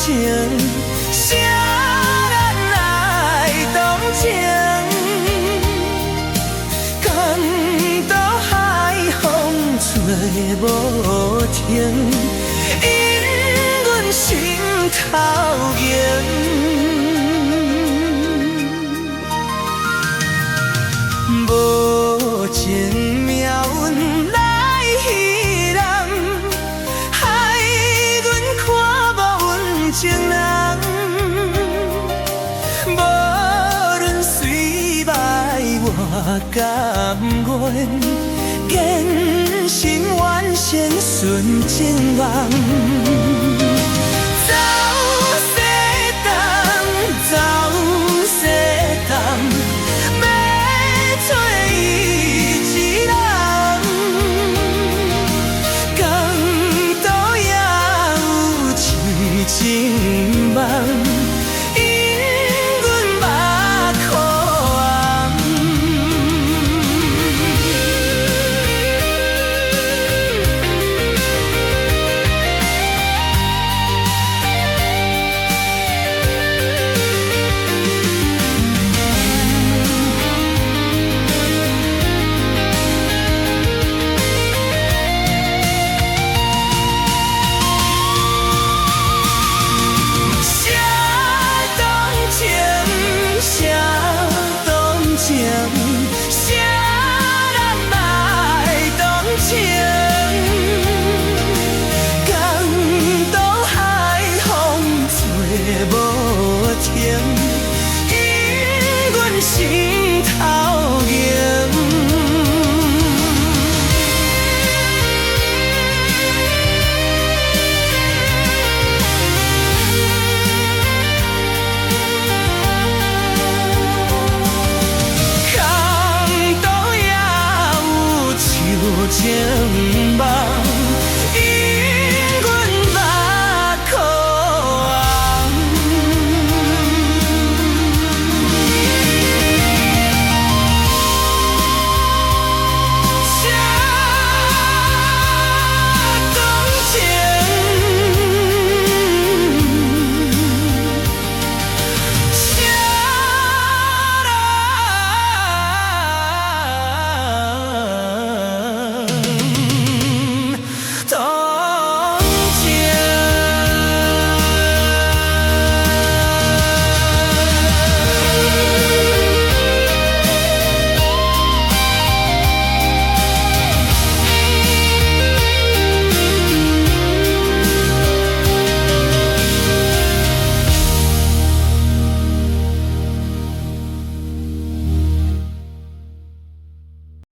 情，啥人来同情？江岛海风吹无停，因阮心头凝。无情命运来戏人，害阮看无阮情人。无论水歹我甘愿，坚心完成纯情梦。走西东，走西东。找伊一人，江岛也有痴情梦，因阮目眶红。啥人来同情？江岛海风吹无停，因阮心头凝。情。